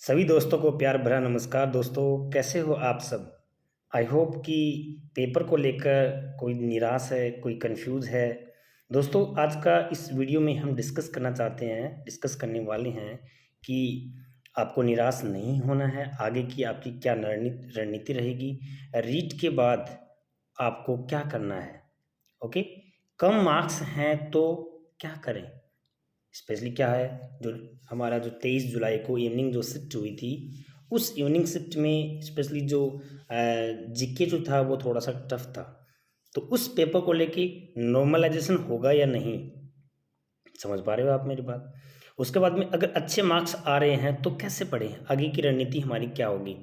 सभी दोस्तों को प्यार भरा नमस्कार। दोस्तों, कैसे हो आप सब? आई होप कि पेपर को लेकर कोई निराश है, कोई कंफ्यूज है। दोस्तों, आज का इस वीडियो में हम डिस्कस करने वाले हैं कि आपको निराश नहीं होना है। आगे की आपकी क्या रणनीति रहेगी, रीट के बाद आपको क्या करना है। ओके, कम मार्क्स हैं तो क्या करें। स्पेशली क्या है, जो हमारा जो 23 जुलाई को इवनिंग जो शिफ्ट हुई थी, उस इवनिंग शिफ्ट में स्पेशली जो जीके जो था वो थोड़ा सा टफ था। तो उस पेपर को लेके नॉर्मलाइजेशन होगा या नहीं, समझ पा रहे हो आप मेरी बात? उसके बाद में अगर अच्छे मार्क्स आ रहे हैं तो कैसे पढ़ें, आगे की रणनीति हमारी क्या होगी।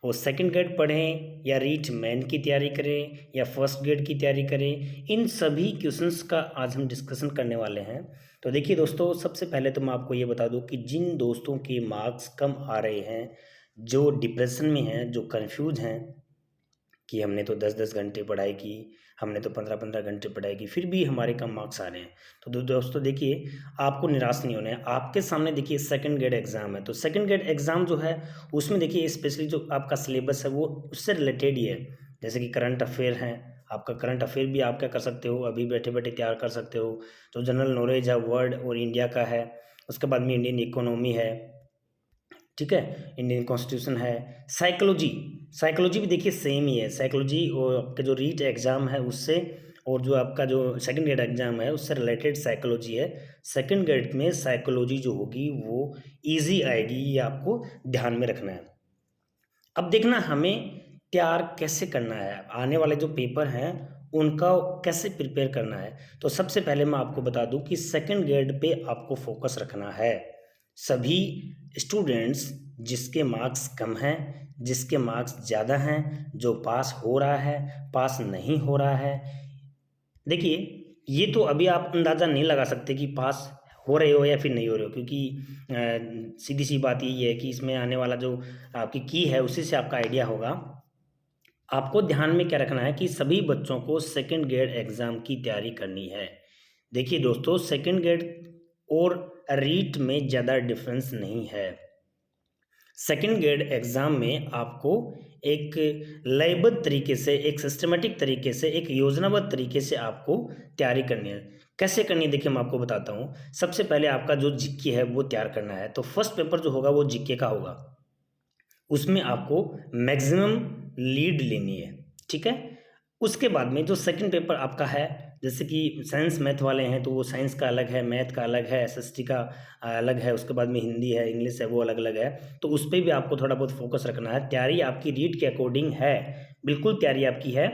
वो सेकंड ग्रेड पढ़ें या रीट मेन की तैयारी करें या फर्स्ट ग्रेड की तैयारी करें, इन सभी क्वेश्चंस का आज हम डिस्कशन करने वाले हैं। तो देखिए दोस्तों, सबसे पहले तो मैं आपको ये बता दूं कि जिन दोस्तों के मार्क्स कम आ रहे हैं, जो डिप्रेशन में हैं, जो कन्फ्यूज हैं कि हमने तो 10-10 घंटे पढ़ाई की, हमने तो 15-15 घंटे पढ़ाई की, फिर भी हमारे कम मार्क्स आ रहे हैं। तो दोस्तों देखिए, आपको निराश नहीं होना है। आपके सामने देखिए सेकंड ग्रेड एग्ज़ाम है, तो सेकंड ग्रेड एग्ज़ाम जो है उसमें देखिए स्पेशली जो आपका सिलेबस है वो उससे रिलेटेड ही है। जैसे कि करंट अफेयर हैं, आपका करंट अफेयर भी आप क्या कर सकते हो, अभी बैठे बैठे तैयार कर सकते हो। जो जनरल नॉलेज है वर्ल्ड और इंडिया का है, उसके बाद में इंडियन इकोनॉमी है, ठीक है, इंडियन कॉन्स्टिट्यूशन है। साइकोलॉजी, साइकोलॉजी भी देखिए सेम ही है। साइकोलॉजी और आपका जो रीट एग्ज़ाम है उससे, और जो आपका जो सेकंड ग्रेड एग्ज़ाम है उससे रिलेटेड साइकोलॉजी है। सेकंड ग्रेड में साइकोलॉजी जो होगी वो इजी आएगी, ये आपको ध्यान में रखना है। अब देखना हमें तैयार कैसे करना है, आने वाले जो पेपर हैं उनका कैसे प्रिपेयर करना है। तो सबसे पहले मैं आपको बता दूं कि सेकंड ग्रेड पे आपको फोकस रखना है। सभी स्टूडेंट्स जिसके मार्क्स कम हैं, जिसके मार्क्स ज़्यादा हैं, जो पास हो रहा है, पास नहीं हो रहा है, देखिए ये तो अभी आप अंदाज़ा नहीं लगा सकते कि पास हो रहे हो या फिर नहीं हो रहे हो, क्योंकि सीधी सी बात यही है कि इसमें आने वाला जो आपकी की है उसी से आपका आइडिया होगा। आपको ध्यान में क्या रखना है कि सभी बच्चों को सेकंड ग्रेड एग्ज़ाम की तैयारी करनी है। देखिए दोस्तों, सेकंड ग्रेड और रीट में ज़्यादा डिफरेंस नहीं है। सेकंड ग्रेड एग्ज़ाम में आपको एक लयबद्ध तरीके से, एक सिस्टमेटिक तरीके से, एक योजनाबद्ध तरीके से आपको तैयारी करनी है। कैसे करनी है देखिए मैं आपको बताता हूँ। सबसे पहले आपका जो जीके है वो तैयार करना है। तो फर्स्ट पेपर जो होगा वो जीके का होगा, उसमें आपको मैक्सिमम लीड लेनी है, ठीक है। उसके बाद में जो सेकंड पेपर आपका है, जैसे कि साइंस मैथ वाले हैं तो वो साइंस का अलग है, मैथ का अलग है, एसएसटी का अलग है, उसके बाद में हिंदी है, इंग्लिश है, वो अलग अलग है। तो उस पर भी आपको थोड़ा बहुत फोकस रखना है। तैयारी आपकी रीड के अकॉर्डिंग है, बिल्कुल तैयारी आपकी है,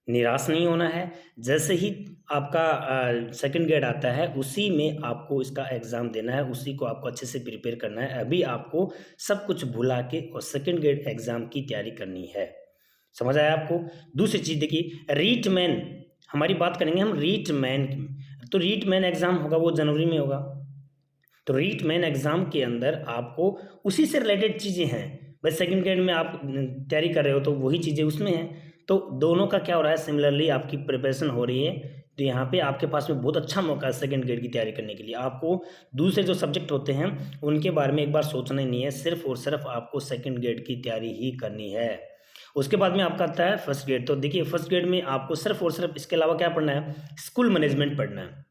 निराश नहीं होना है। जैसे ही आपका सेकंड ग्रेड आता है उसी में आपको इसका एग्ज़ाम देना है, उसी को आपको अच्छे से प्रिपेयर करना है। अभी आपको सब कुछ भुला के और सेकंड ग्रेड एग्ज़ाम की तैयारी करनी है। समझ आया आपको? दूसरी चीज़ देखिए, रीट मेन, हमारी बात करेंगे हम रीट मेन की। तो रीट मेन एग्ज़ाम होगा वो जनवरी में होगा। तो रीट मेन एग्ज़ाम के अंदर आपको उसी से रिलेटेड चीज़ें हैं। बस सेकंड ग्रेड में आप तैयारी कर रहे हो तो वही चीज़ें उसमें हैं। तो दोनों का क्या हो रहा है, सिमिलरली आपकी प्रिपरेशन हो रही है। तो यहाँ पे आपके पास में बहुत अच्छा मौका है सेकंड ग्रेड की तैयारी करने के लिए। आपको दूसरे जो सब्जेक्ट होते हैं उनके बारे में एक बार सोचना ही नहीं है, सिर्फ और सिर्फ आपको सेकंड ग्रेड की तैयारी ही करनी है। उसके बाद में आपका आता है फर्स्ट ग्रेड। तो देखिए फर्स्ट ग्रेड में आपको सिर्फ और सिर्फ इसके अलावा क्या पढ़ना है, स्कूल मैनेजमेंट पढ़ना है।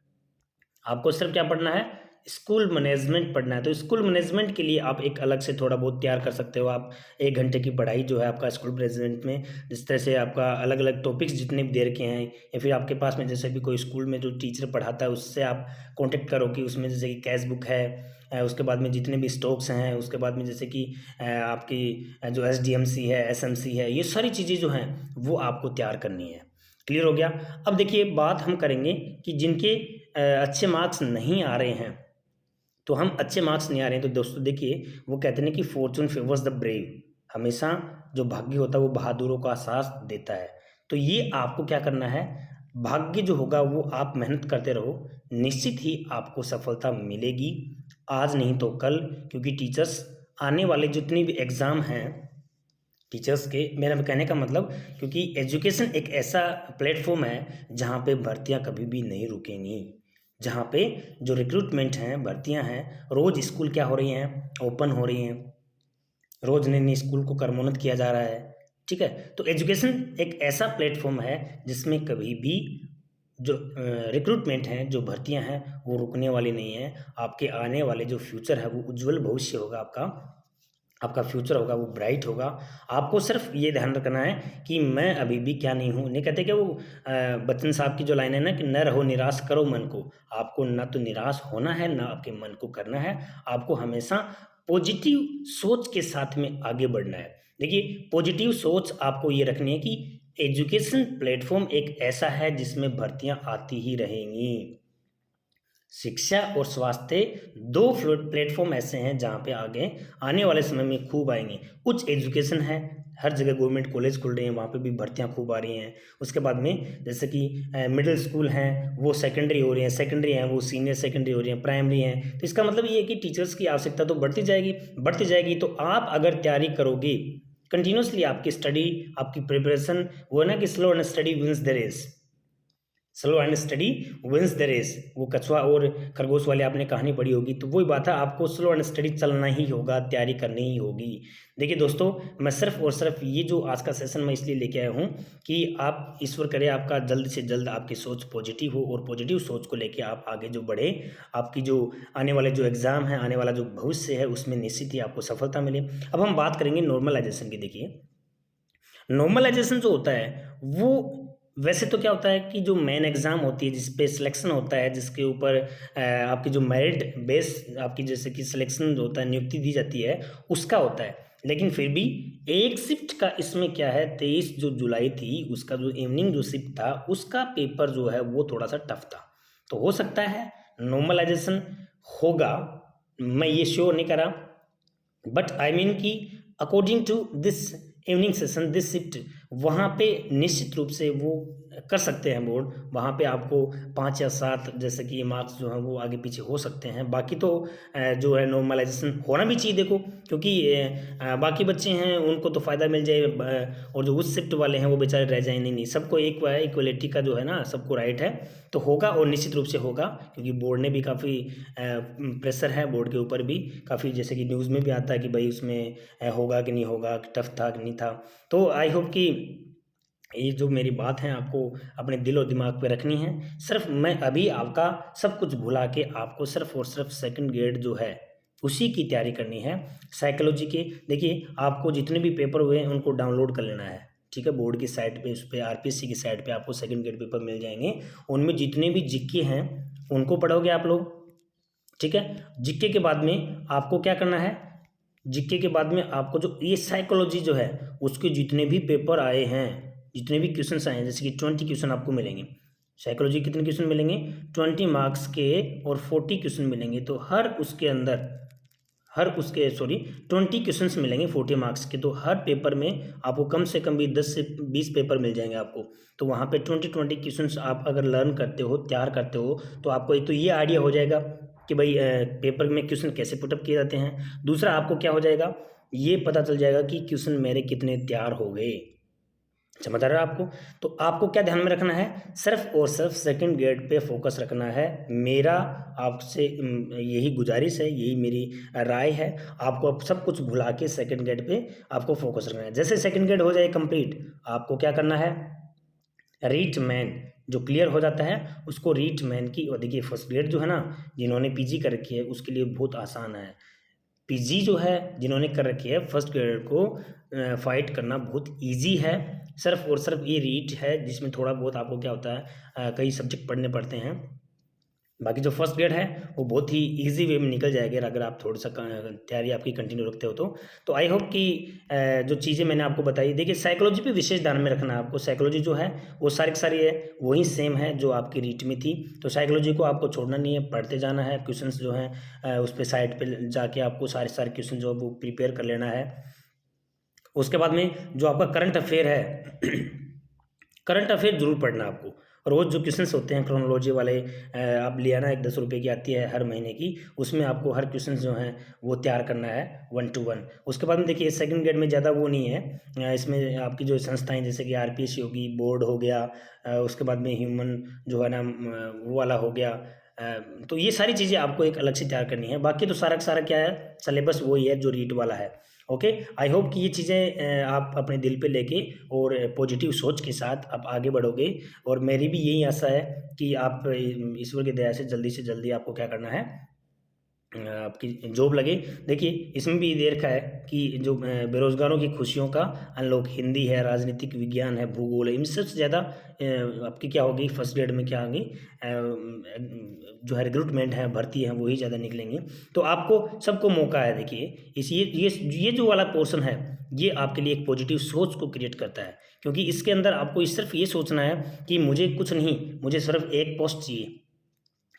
आपको सिर्फ क्या पढ़ना है, स्कूल मैनेजमेंट पढ़ना है। तो स्कूल मैनेजमेंट के लिए आप एक अलग से थोड़ा बहुत तैयार कर सकते हो। आप 1 घंटे की पढ़ाई जो है आपका स्कूल मैनेजमेंट में, जिस तरह से आपका अलग अलग टॉपिक्स जितने भी दे रखे हैं, या फिर आपके पास में जैसे भी कोई स्कूल में जो टीचर पढ़ाता है उससे आप कॉन्टेक्ट करो कि उसमें जैसे कि कैश बुक है, उसके बाद में जितने भी स्टॉक्स हैं, उसके बाद में जैसे कि आपकी जो एसडीएमसी है, एसएमसी है, ये सारी चीज़ें जो हैं वो आपको तैयार करनी है। क्लियर हो गया? अब देखिए बात हम करेंगे कि जिनके अच्छे मार्क्स नहीं आ रहे हैं, तो हम अच्छे मार्क्स नहीं आ रहे हैं तो दोस्तों देखिए, वो कहते हैं कि फॉर्चून फेवर्स द ब्रेव, हमेशा जो भाग्य होता है वो बहादुरों का साथ देता है। तो ये आपको क्या करना है, भाग्य जो होगा वो आप मेहनत करते रहो, निश्चित ही आपको सफलता मिलेगी, आज नहीं तो कल। क्योंकि टीचर्स आने वाले जितने भी एग्ज़ाम हैं टीचर्स के, मेरा कहने का मतलब, क्योंकि एजुकेशन एक ऐसा प्लेटफॉर्म है जहाँ पे भर्तियाँ कभी भी नहीं रुकेंगी, जहाँ पे जो रिक्रूटमेंट हैं, भर्तियाँ हैं, रोज़ स्कूल क्या हो रही हैं, ओपन हो रही हैं। रोज़ नई नई स्कूल को क्रमोन्नत किया जा रहा है, ठीक है। तो एजुकेशन एक ऐसा प्लेटफॉर्म है जिसमें कभी भी जो रिक्रूटमेंट हैं, जो भर्तियां हैं, वो रुकने वाली नहीं है। आपके आने वाले जो फ्यूचर है वो उज्जवल भविष्य होगा आपका, आपका फ्यूचर होगा वो ब्राइट होगा। आपको सिर्फ ये ध्यान रखना है कि मैं अभी भी क्या नहीं हूँ। नहीं कहते कि वो बच्चन साहब की जो लाइन है ना कि न रहो निराश करो मन को। आपको ना तो निराश होना है ना आपके मन को करना है। आपको हमेशा पॉजिटिव सोच के साथ में आगे बढ़ना है। देखिए पॉजिटिव सोच आपको ये रखनी है कि एजुकेशन प्लेटफॉर्म एक ऐसा है जिसमें भर्तियां आती ही रहेंगी। शिक्षा और स्वास्थ्य दो प्लेटफॉर्म ऐसे हैं जहाँ पे आगे आने वाले समय में खूब आएंगे। उच्च एजुकेशन है, हर जगह गवर्नमेंट कॉलेज खुल रहे हैं, वहाँ पे भी भर्तियाँ खूब आ रही हैं। उसके बाद में जैसे कि मिडिल स्कूल हैं वो सेकेंडरी हो रही हैं, सेकेंडरी हैं वो सीनियर सेकेंडरी हो रही हैं, प्राइमरी हैं। तो इसका मतलब ये है कि टीचर्स की आवश्यकता तो बढ़ती जाएगी, बढ़ती जाएगी। तो आप अगर तैयारी करोगे कंटिन्यूसली, आपकी स्टडी, आपकी प्रिपरेशन, वो है ना कि slow and steady wins the race, slow and steady wins the race. वो कछुआ और खरगोश वाली आपने कहानी पढ़ी होगी। तो वही बात है, आपको स्लो एंड स्टडी चलना ही होगा, तैयारी करनी ही होगी। देखिए दोस्तों, मैं सिर्फ और सिर्फ ये जो आज का सेशन मैं इसलिए लेके आया हूँ कि आप, ईश्वर करे आपका जल्द से जल्द आपकी सोच पॉजिटिव हो और पॉजिटिव सोच को लेके आप आगे जो बढ़े, आपकी जो आने वाले जो एग्ज़ाम है, आने वाला जो भविष्य है, उसमें निश्चित ही आपको सफलता मिले। अब हम बात करेंगे नॉर्मलाइजेशन की। देखिए नॉर्मलाइजेशन जो होता है वो, वैसे तो क्या होता है कि जो मेन एग्ज़ाम होती है जिस पे सिलेक्शन होता है, जिसके ऊपर आपकी जो मेरिट बेस, आपकी जैसे कि सिलेक्शन जो होता है, नियुक्ति दी जाती है, उसका होता है। लेकिन फिर भी एक शिफ्ट का इसमें क्या है, 23 जो जुलाई थी उसका जो इवनिंग जो शिफ्ट था उसका पेपर जो है वो थोड़ा सा टफ था। तो हो सकता है नॉर्मलाइजेशन होगा, मैं ये श्योर नहीं करा, बट आई मीन कि according to this evening session, this shift, वहाँ पे निश्चित रूप से वो कर सकते हैं बोर्ड। वहाँ पे आपको 5 या 7 जैसे कि मार्क्स जो हैं वो आगे पीछे हो सकते हैं। बाकी तो जो है नॉर्मलाइजेशन होना भी चाहिए। देखो क्योंकि बाकी बच्चे हैं उनको तो फ़ायदा मिल जाए, और जो उस शिफ्ट वाले हैं वो बेचारे रह जाए। नहीं नहीं, सबको एक इक्वलिटी का जो है ना, सबको राइट है। तो होगा और निश्चित रूप से होगा, क्योंकि बोर्ड ने भी काफ़ी प्रेशर है बोर्ड के ऊपर भी काफ़ी, जैसे कि न्यूज़ में भी आता है कि भाई उसमें होगा कि नहीं होगा, टफ था कि नहीं था। तो आई होप कि ये जो मेरी बात है आपको अपने दिल और दिमाग पे रखनी है। सिर्फ मैं अभी आपका सब कुछ भुला के आपको सिर्फ और सिर्फ सेकंड ग्रेड जो है उसी की तैयारी करनी है, साइकोलॉजी के। देखिए आपको जितने भी पेपर हुए हैं उनको डाउनलोड कर लेना है, ठीक है। बोर्ड की साइट पे, उस पर आरपीएससी की साइट पे आपको सेकंड ग्रेड पेपर मिल जाएंगे। उनमें जितने भी जीके हैं उनको पढ़ोगे आप लोग, ठीक है। जीके के बाद में आपको क्या करना है, जीके के बाद में आपको जो ये साइकोलॉजी जो है उसके जितने भी पेपर आए हैं, जितने भी क्वेश्चंस आए हैं, जैसे कि 20 क्वेश्चन आपको मिलेंगे। साइकोलॉजी कितने क्वेश्चन मिलेंगे, 20 मार्क्स के, और 40 क्वेश्चन मिलेंगे। तो हर उसके अंदर, हर उसके सॉरी 20 क्वेश्चंस मिलेंगे 40 मार्क्स के। तो हर पेपर में आपको कम से कम भी 10 से 20 पेपर मिल जाएंगे आपको। तो वहाँ पे 20 क्वेश्चंस आप अगर लर्न करते हो, तैयार करते हो, तो आपको एक तो ये आइडिया हो जाएगा कि भाई पेपर में क्वेश्चन कैसे पुटअप किए जाते हैं। दूसरा आपको क्या हो जाएगा, ये पता चल जाएगा कि क्वेश्चन मेरे कितने तैयार हो गए। समझ आ रहा है आपको। तो आपको क्या ध्यान में रखना है, सिर्फ और सिर्फ सेकंड ग्रेड पे फोकस रखना है। मेरा आपसे यही गुजारिश है, यही मेरी राय है। आपको अब सब कुछ भुला के सेकंड ग्रेड पे आपको फोकस रखना है। जैसे सेकंड ग्रेड हो जाए कंप्लीट, आपको क्या करना है, रीट मैन जो क्लियर हो जाता है उसको रीट मैन की, और देखिए फर्स्ट ग्रेड जो है ना, जिन्होंने पीजी कर रखी है उसके लिए बहुत आसान है। पीजी जो है जिन्होंने कर रखी है, फर्स्ट ग्रेड को फाइट करना बहुत इजी है। सिर्फ और सिर्फ ये रीट है जिसमें थोड़ा बहुत आपको क्या होता है, कई सब्जेक्ट पढ़ने पड़ते हैं। बाकी जो फर्स्ट ग्रेड है वो बहुत ही इजी वे में निकल जाएगा अगर आप थोड़ा सा तैयारी आपकी कंटिन्यू रखते हो तो आई होप कि जो चीज़ें मैंने आपको बताई। देखिए साइकोलॉजी पे विशेष ध्यान में रखना है आपको। साइकोलॉजी जो है वो सारी की सारी है वही सेम है जो आपकी रीट में थी। तो साइकोलॉजी को आपको छोड़ना नहीं है, पढ़ते जाना है। क्वेश्चंस जो हैं उस पर साइट पर जाके आपको सारे सारे क्वेश्चन जो है वो प्रिपेयर कर लेना है। उसके बाद में जो आपका करंट अफेयर है करंट अफेयर जरूर पढ़ना है आपको। रोज़ जो क्वेश्चंस होते हैं क्रोनोलॉजी वाले, आप ले आना, 10 रुपये की आती है हर महीने की, उसमें आपको हर क्वेश्चंस जो हैं वो तैयार करना है 1 to 1। उसके बाद में देखिए सेकंड ग्रेड में ज़्यादा वो नहीं है, इसमें आपकी जो संस्थाएं जैसे कि आरपीएससी होगी, बोर्ड हो गया, उसके बाद में ह्यूमन जो है ना वो वाला हो गया, तो ये सारी चीज़ें आपको एक अलग से तैयार करनी है। बाकी तो सारा का सारा क्या है, सिलेबस वही है जो रीट वाला है। ओके, आई होप कि ये चीज़ें आप अपने दिल पे लेके और पॉजिटिव सोच के साथ आप आगे बढ़ोगे। और मेरी भी यही आशा है कि आप ईश्वर की दया से जल्दी आपको क्या करना है, आपकी जॉब लगे। देखिए, इसमें भी ये रखा है कि जो बेरोज़गारों की खुशियों का अनलॉक, हिंदी है, राजनीतिक विज्ञान है, भूगोल है, इन सबसे ज़्यादा आपकी क्या होगी, फर्स्ट ग्रेड में क्या होगी, जो है रिक्रूटमेंट है, भर्ती है, वही ज़्यादा निकलेंगे। तो आपको सबको मौका है। देखिए, इस ये जो वाला पोर्शन है, ये आपके लिए एक पॉजिटिव सोच को क्रिएट करता है, क्योंकि इसके अंदर आपको सिर्फ ये सोचना है कि मुझे कुछ नहीं, मुझे सिर्फ एक पोस्ट चाहिए।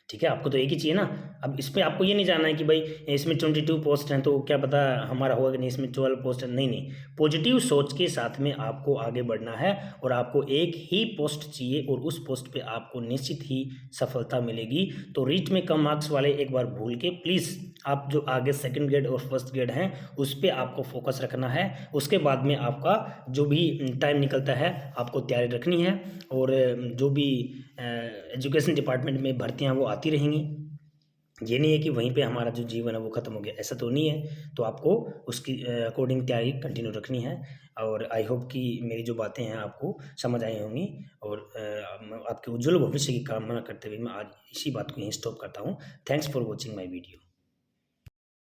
ठीक है, आपको तो एक ही चाहिए ना। अब इसमें आपको ये नहीं जानना है कि भाई इसमें 22 पोस्ट हैं तो क्या पता हमारा होगा कि नहीं, इसमें 12 पोस्ट है। नहीं नहीं, पॉजिटिव सोच के साथ में आपको आगे बढ़ना है और आपको एक ही पोस्ट चाहिए और उस पोस्ट पे आपको निश्चित ही सफलता मिलेगी। तो रीट में कम मार्क्स वाले एक बार भूल के प्लीज़ आप जो आगे सेकंड ग्रेड और फर्स्ट ग्रेड हैं उस पर आपको फोकस रखना है। उसके बाद में आपका जो भी टाइम निकलता है आपको तैयारी रखनी है। और जो भी एजुकेशन डिपार्टमेंट में भर्तियां वो आती रहेंगी। ये नहीं है कि वहीं पे हमारा जो जीवन है वो ख़त्म हो गया, ऐसा तो नहीं है। तो आपको उसकी अकॉर्डिंग तैयारी कंटिन्यू रखनी है। और आई होप कि मेरी जो बातें हैं आपको समझ आई होंगी। और आपके उज्जवल भविष्य की कामना करते हुए मैं आज इसी बात को यहीं स्टॉप करता हूँ। Thanks for watching my video.